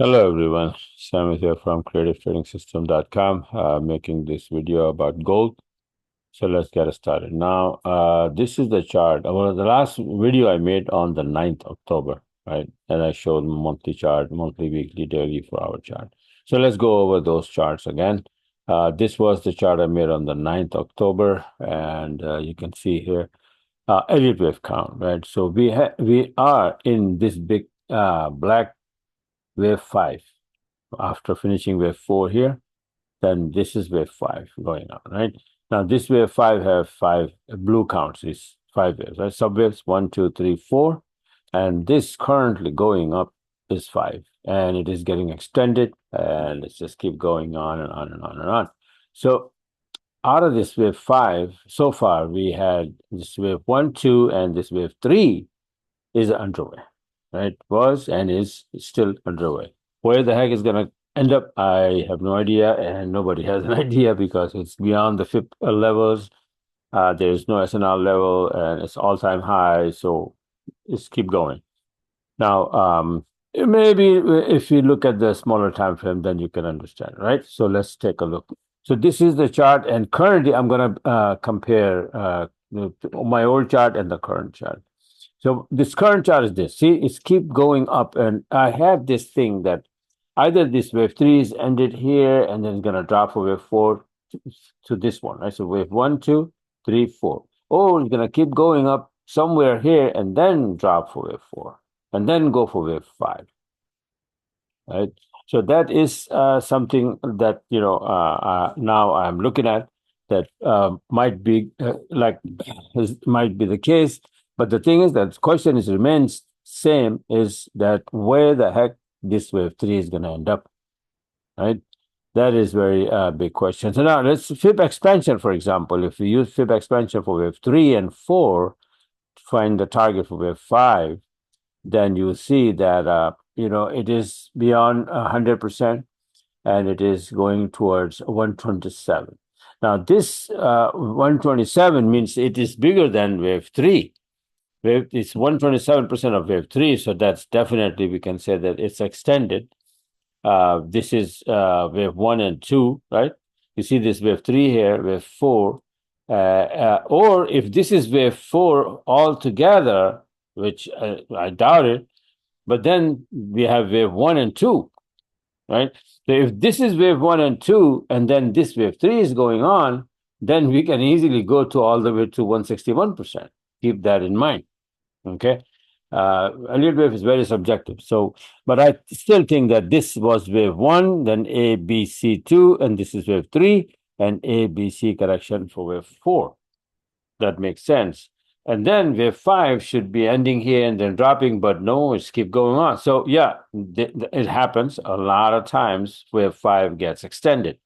Hello everyone, Sam is here from creativetrading.system.com, making this video about gold. So let's get started. Now, this is the chart. Well, the last video I made on the 9th October, right? And I showed monthly chart, monthly, weekly, daily for our chart. So let's go over those charts again. This was the chart I made on the 9th October, and you can see here Elliott wave count, right? So we are in this big black wave 5 after finishing wave 4 here, then this is wave 5 going on, right? Now, this wave 5 have 5 blue counts, is 5 waves, right? Subwaves 1, 2, 3, 4. And this currently going up is 5. And it is getting extended. And let's just keep going on and on and on and on. So, out of this wave 5, so far, we had this wave 1, 2, and this wave 3 is underway, right? Was and is still underway. Where the heck is going to end up, I have no idea, and nobody has an idea because it's beyond the FIP levels. There's no SNR level, and it's all-time high. So let's keep going. Now, maybe if you look at the smaller time frame, then you can understand, right? So let's take a look. So this is the chart, and currently I'm going to compare my old chart and the current chart. So this current chart is this. See, it's keep going up, and I have this thing that either this wave 3 is ended here, and then it's gonna drop for wave 4 to this one, right? So wave 1, 2, 3, 4. Oh, it's gonna keep going up somewhere here, and then drop for wave 4, and then go for wave 5, right? So that is something that now I'm looking at that might be might be the case. But the thing is that the question is remains same is that where the heck this wave 3 is going to end up, right? That is very big question. So now let's fib expansion, for example. If we use fib expansion for wave 3 and 4 to find the target for wave 5, then you see that it is beyond 100%, and it is going towards 127. Now, this 127 means it is bigger than wave 3. It's 127% of wave 3, so that's definitely, we can say that it's extended. This is wave 1 and 2, right? You see this wave 3 here, wave 4. Or if this is wave 4 altogether, which I doubt it, but then we have wave 1 and 2, right? So if this is wave 1 and 2, and then this wave 3 is going on, then we can easily go to all the way to 161%. Keep that in mind, okay? Elliott wave is very subjective. So, but I still think that this was wave 1, then A, B, C, 2, and this is wave 3, and A, B, C correction for wave 4. That makes sense. And then wave 5 should be ending here and then dropping, but no, it's keep going on. So yeah, it happens a lot of times. Wave 5 gets extended.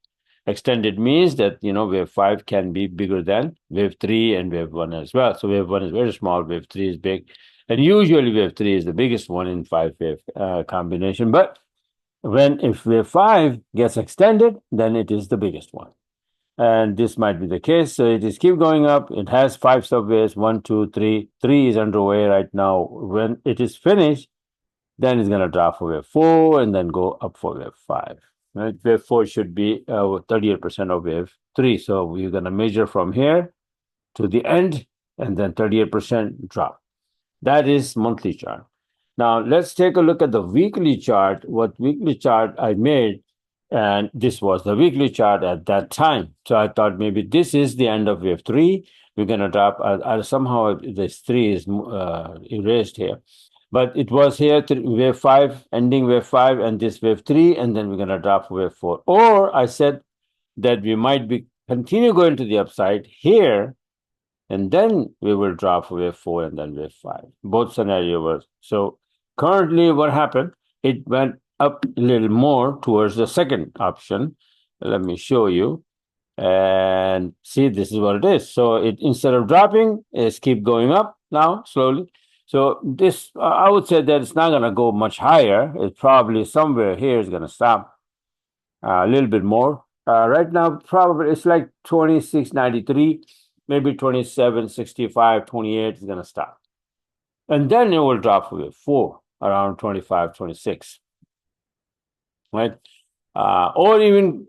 Extended means that wave 5 can be bigger than wave 3 and wave 1 as well. So wave 1 is very small, wave 3 is big, and usually wave 3 is the biggest one in 5-wave combination. But if wave 5 gets extended, then it is the biggest one. And this might be the case. So it is keep going up. It has 5 subways, 1, 2, 3. 3 is underway right now. When it is finished, then it's going to drop for wave 4 and then go up for wave 5. Right? Wave 4 should be 38% of wave 3. So we're going to measure from here to the end, and then 38% drop. That is monthly chart. Now let's take a look at the weekly chart. What weekly chart I made, and this was the weekly chart at that time. So I thought maybe this is the end of wave 3. We're going to drop. Somehow this 3 is erased here. But it was here, wave 5, ending wave 5, and this wave 3, and then we're going to drop wave 4. Or I said that we might be continue going to the upside here, and then we will drop wave 4 and then wave 5. Both scenario was. So currently what happened, it went up a little more towards the second option. Let me show you. And see, this is what it is. So it, instead of dropping, it's keep going up now slowly. So this, I would say that it's not going to go much higher. It's probably somewhere here is going to stop a little bit more. Right now, probably it's like 26.93, maybe 27.65, 28 is going to stop. And then it will drop for wave 4 around 25, 26. right? Or even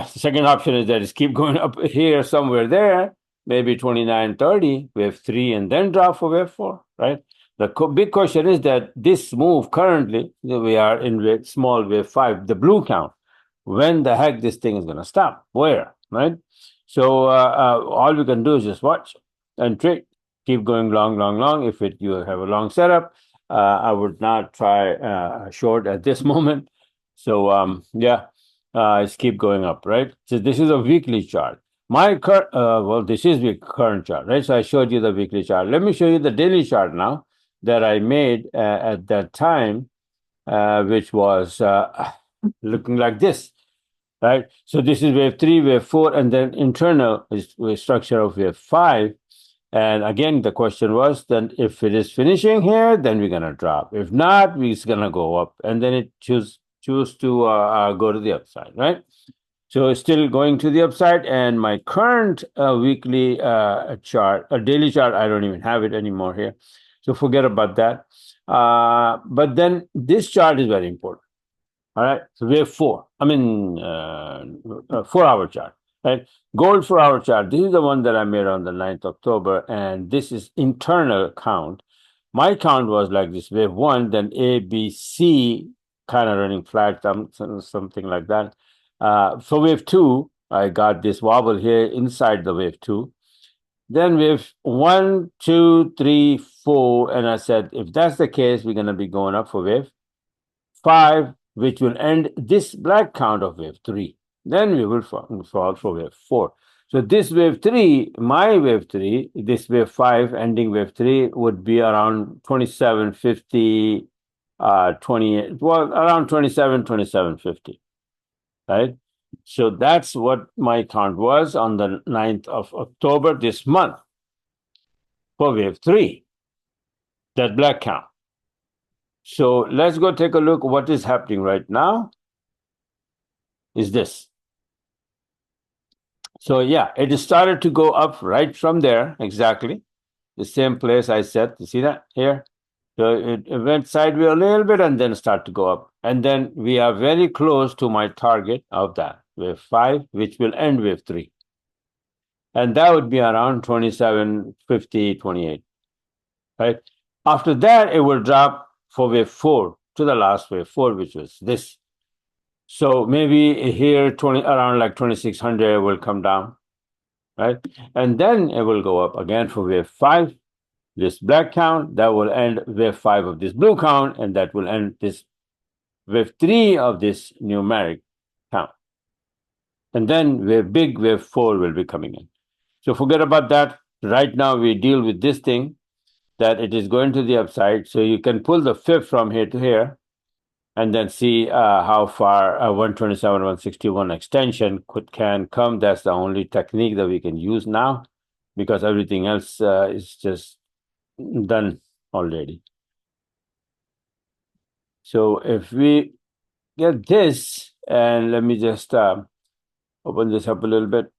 second option is that it's keep going up here somewhere there, maybe 29.30, wave 3, and then drop for wave 4, right? The big question is that this move currently, we are in small wave 5, the blue count. When the heck this thing is going to stop? Where, right? So all we can do is just watch and trade. Keep going long, long, long. If you have a long setup, I would not try short at this moment. So yeah, it's keep going up, right? So this is a weekly chart. My current, well, this is the current chart, right? So I showed you the weekly chart. Let me show you the daily chart now that I made at that time, which was looking like this, right? So this is wave 3, wave 4, and then internal is structure of wave 5. And again, the question was then if it is finishing here, then we're gonna drop. If not, we're gonna go up, and then it choose to go to the upside, right? So it's still going to the upside, and my current weekly chart, a daily chart, I don't even have it anymore here. So forget about that. But then this chart is very important. All right. So we have 4-hour chart, right? Gold 4-hour chart. This is the one that I made on the 9th October, and this is internal count. My count was like this: wave 1, then A, B, C, kind of running flat, something like that. For wave 2, I got this wobble here inside the wave 2. Then wave 1, 2, 3, 4, and I said, if that's the case, we're going to be going up for wave 5, which will end this black count of wave 3. Then we will fall for wave 4. So this wave 3, my wave 3, this wave 5 ending wave 3 would be around 2750, 28, well, around 2750, right? So that's what my count was on the 9th of October this month for wave 3, that black count. So let's go take a look what is happening right now is this. So yeah, it started to go up right from there, exactly the same place I said. You see that here? So it went sideways a little bit and then start to go up. And then we are very close to my target of that, wave 5, which will end wave 3. And that would be around 2750, 28, right? After that, it will drop for wave 4 to the last wave 4, which was this. So maybe here around like 2600 will come down, right? And then it will go up again for wave 5, this black count, that will end wave 5 of this blue count, and that will end this wave 3 of this numeric count. And then wave 4 will be coming in. So forget about that. Right now we deal with this thing that it is going to the upside. So you can pull the fib from here to here, and then see how far 127, 161 extension can come. That's the only technique that we can use now, because everything else is just done already. So if we get this, and let me just open this up a little bit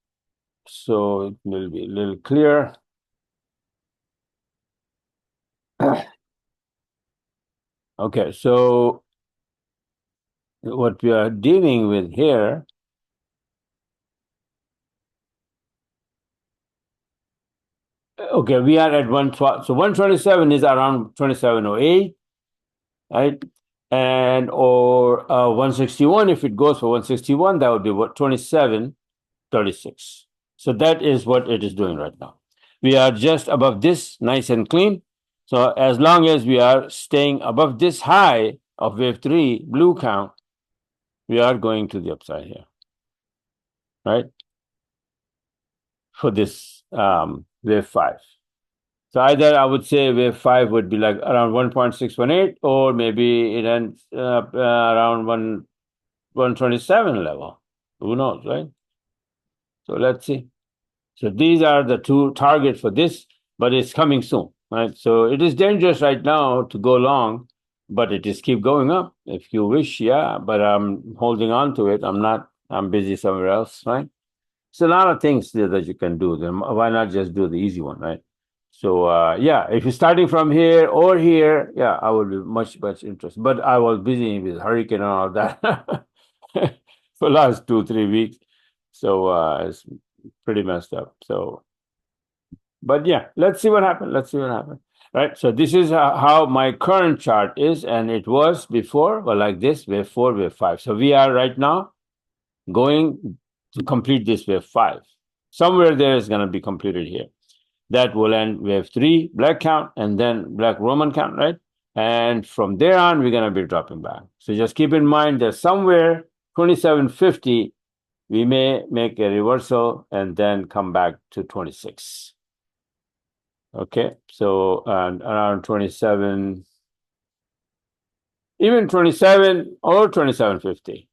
so it will be a little clearer. Okay, so what we are dealing with here, okay, we are at 112. So 127 is around 2708, right? And or 161, if it goes for 161, that would be what, 2736. So that is what it is doing right now. We are just above this, nice and clean. So as long as we are staying above this high of wave 3 blue count, we are going to the upside here, right? For this wave 5. So either I would say wave 5 would be like around 1.618, or maybe it ends around 127 level. Who knows, right? So let's see. So these are the two targets for this, but it's coming soon, right? So it is dangerous right now to go long, but it just keep going up. If you wish, yeah, but I'm holding on to it. I'm busy somewhere else, right? It's a lot of things that you can do. Then why not just do the easy one, right? So yeah, if you're starting from here or here, yeah, I would be much interested. But I was busy with hurricane and all that. for last 2-3 weeks. So it's pretty messed up. So, but yeah, let's see what happens. Let's see what happens. Right. So this is how my current chart is, and it was before, well, like this, wave 4, wave 5. So we are right now going to complete this wave 5. Somewhere there is going to be completed here. That will end wave 3, black count, and then black Roman count, right? And from there on, we're going to be dropping back. So just keep in mind that somewhere 2750, we may make a reversal and then come back to 26. Okay, so around 27, even 27 or 2750,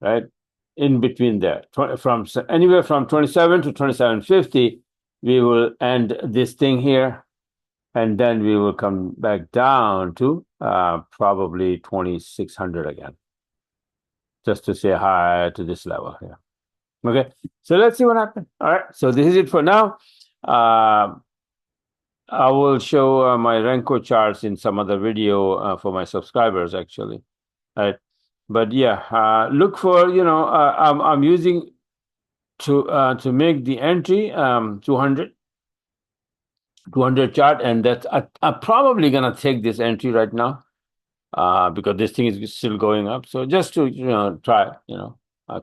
right? In between there, from anywhere from 27 to 2750, we will end this thing here, and then we will come back down to probably 2600 again, just to say hi to this level here. Okay, so let's see what happens. All right, so this is it for now. I will show my Renko charts in some other video for my subscribers, actually. All right, but yeah, look for, I'm using to make the entry 200 chart, and that's I'm probably gonna take this entry right now because this thing is still going up. So just to try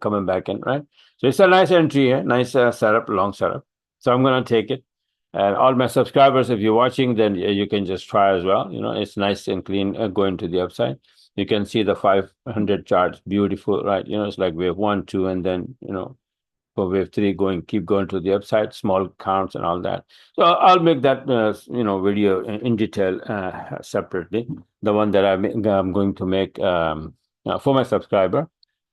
coming back in, right? So it's a nice entry here, nice setup, long setup. So I'm gonna take it. And all my subscribers, if you're watching, then you can just try as well. It's nice and clean going to the upside. You can see the 500 charts, beautiful, right? It's like wave 1, 2, and then for wave 3 keep going to the upside, small counts and all that. So I'll make that video in detail separately. The one that I'm going to make for my subscriber,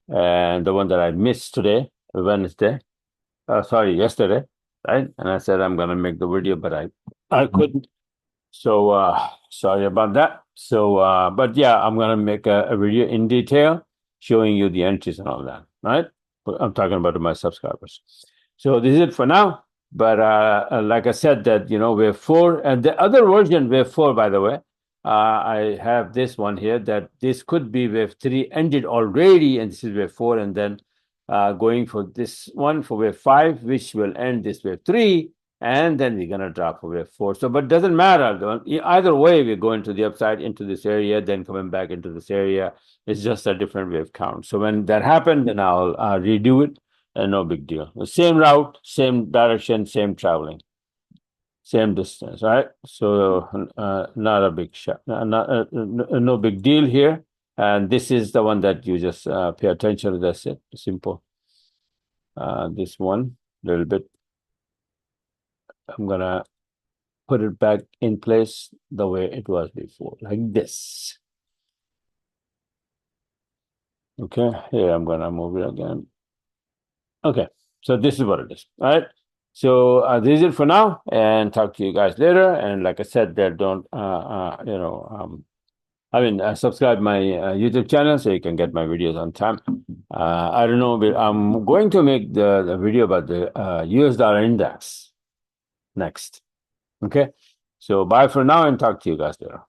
and the one that I missed today, Wednesday, yesterday, right? And I said I'm gonna make the video, but I couldn't. So sorry about that. So but yeah, I'm gonna make a video in detail showing you the entries and all that, right? I'm talking about my subscribers. So this is it for now. But like I said, that wave 4 and the other version, wave 4, by the way, I have this one here that this could be wave 3 ended already, and this is wave 4, and then going for this one for wave 5, which will end this wave 3, and then we're gonna drop for wave 4. So, but doesn't matter. Either way, we're going to the upside into this area, then coming back into this area. It's just a different wave count. So when that happened, then I'll redo it, and no big deal. The same route, same direction, same traveling, same distance, right? So not a big shot, no big deal here. And this is the one that you just pay attention to. That's it, simple. This one, a little bit. I'm gonna put it back in place the way it was before, like this. Okay, here I'm gonna move it again. Okay, so this is what it is. All right. So this is it for now, and talk to you guys later. And like I said, there don't subscribe my YouTube channel so you can get my videos on time. I don't know, but I'm going to make the video about the US dollar index next. Okay, so bye for now, and talk to you guys later.